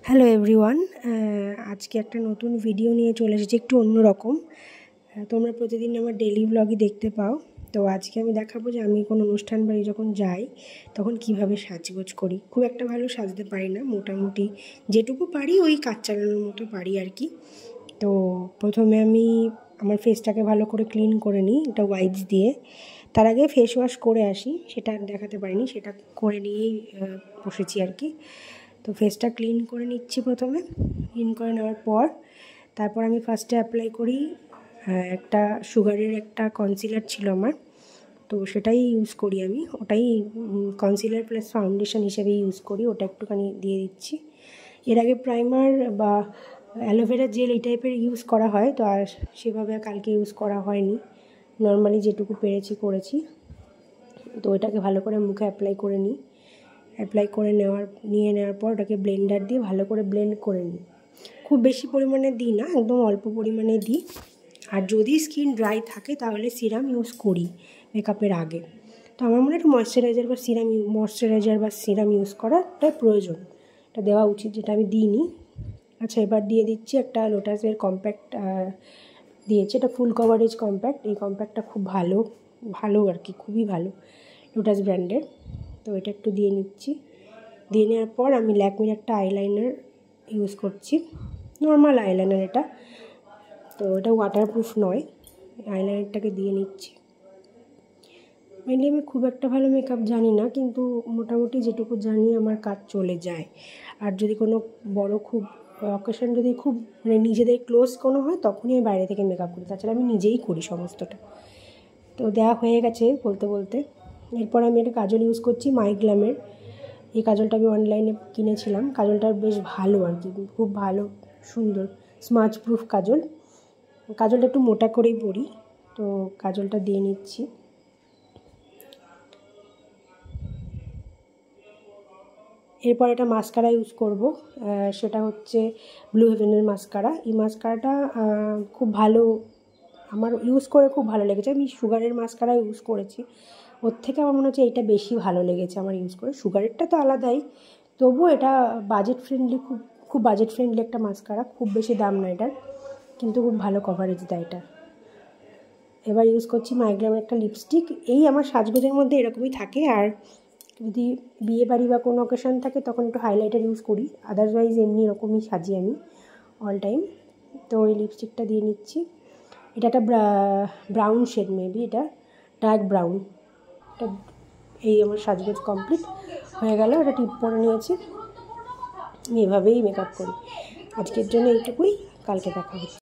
Hello everyone, আজকে একটা নতুন ভিডিও নিয়ে চলে এসেছি, একটু অন্যরকম। তোমরা প্রতিদিন আমার ডেইলি ব্লগই দেখতে পাও। তো আজকে আমি দেখাবো যে আমি কোনো অনুষ্ঠান বাড়ি যখন যাই তখন কিভাবে সাজগোজ করি। খুব একটা ভালো সাজতে পারি না, মোটামুটি যেটুকু পারি ওই কাজ চালানোর মতো পারি আর কি। তো প্রথমে আমি আমার ফেসটাকে ভালো করে ক্লিন করে নিই এটা ওয়াইপস দিয়ে। তার আগে ফেস ওয়াশ করে আসি, সেটা দেখাতে পারিনি, সেটা করে নিয়েই বসেছি আর কি। তো ফেসটা ক্লিন করে নিচ্ছি প্রথমে। ক্লিন করে নেওয়ার পর তারপর আমি ফার্স্টে অ্যাপ্লাই করি একটা সুগারের একটা কনসিলার ছিল আমার, তো সেটাই ইউজ করি আমি। ওটাই কনসিলার প্লাস ফাউন্ডেশন হিসেবে ইউজ করি, ওটা একটুখানি দিয়ে দিচ্ছি। এর আগে প্রাইমার বা অ্যালোভেরা জেল এই টাইপের ইউজ করা হয়, তো আর সেভাবে কালকে ইউজ করা হয়নি, নর্মালি যেটুকু পেরেছি করেছি। তো এটাকে ভালো করে মুখে অ্যাপ্লাই করে নিই। অ্যাপ্লাই করে নিয়ে নেওয়ার পর ওটাকে ব্লেন্ডার দিয়ে ভালো করে ব্লেন্ড করে নিই। খুব বেশি পরিমাণে দিই না, একদম অল্প পরিমাণে দিই। আর যদি স্কিন ড্রাই থাকে তাহলে সিরাম ইউজ করি মেকআপের আগে। তো আমার মনে হয় একটু ময়শ্চারাইজার বা সিরাম ইউজ করাটা প্রয়োজন, এটা দেওয়া উচিত, যেটা আমি দিইনি। আচ্ছা, এবার দিয়ে দিচ্ছি একটা লোটাসের কম্প্যাক্ট দিয়েছি, এটা ফুল কভারেজ কম্প্যাক্ট। এই কম্প্যাক্টটা খুব ভালো আর কি, খুবই ভালো, লোটাস ব্র্যান্ডের। তো এটা একটু দিয়ে নিচ্ছি। দিয়ে নেওয়ার পর আমি ল্যাকমির একটা আইলাইনার ইউজ করছি, নর্মাল আইলাইনার এটা। তো এটা ওয়াটারপ্রুফ নয়, আইলাইনারটাকে দিয়ে নিচ্ছি। মেনলি আমি খুব একটা ভালো মেকআপ জানি না, কিন্তু মোটামুটি যেটুকু জানি আমার কাজ চলে যায়। আর যদি কোনো বড় খুব অকেশন যদি খুব নিজেদের ক্লোজ কোনো হয় তখনই আমি বাইরে থেকে মেকআপ করি, তাছাড়া আমি নিজেই করি সমস্তটা। তো দেওয়া হয়ে গেছে বলতে বলতে। এরপর আমি একটা কাজল ইউজ করছি মাইগ্ল্যামের। এই কাজলটা আমি অনলাইনে কিনেছিলাম, কাজলটা বেশ ভালো আর কি, খুব ভালো, সুন্দর স্মাচ প্রুফ কাজল। কাজলটা একটু মোটা করেই পরি, তো কাজলটা দিয়ে নিচ্ছি। এরপর একটা মাস্কারা ইউজ করব, সেটা হচ্ছে ব্লু হেভেনের মাস্কারা। এই মাস্কারাটা খুব ভালো, আমার ইউজ করে খুব ভালো লেগেছে। আমি সুগারের মাস্কারা ইউজ করেছি, ওর থেকে আমার মনে হচ্ছে এইটা বেশি ভালো লেগেছে আমার ইউজ করে। সুগারেরটা তো আলাদাই, তবুও এটা বাজেট ফ্রেন্ডলি, খুব বাজেট ফ্রেন্ডলি একটা মাস্কারা, খুব বেশি দাম না এটার, কিন্তু খুব ভালো কভারেজ দেয় এটা। এবার ইউজ করছি মাইগ্রামের একটা লিপস্টিক। এই আমার সাজগোজের মধ্যে এরকমই থাকে, আর যদি বিয়ে বাড়ি বা কোনো অকেশন থাকে তখন একটু হাইলাইটার ইউজ করি, আদারওয়াইজ এমনি এরকমই সাজি আমি অল টাইম। তো ওই লিপস্টিকটা দিয়ে নিচ্ছি। এটা একটা ব্রাউন শেড, মেবি এটা ডার্ক ব্রাউন। এটা এই আমার সাজগোজ কমপ্লিট হয়ে গেল। এটা টিপ পরে নিয়েছি, আমি এভাবেই মেকআপ করি। আজকের জন্য এইটুকুই, কালকে দেখা হচ্ছে।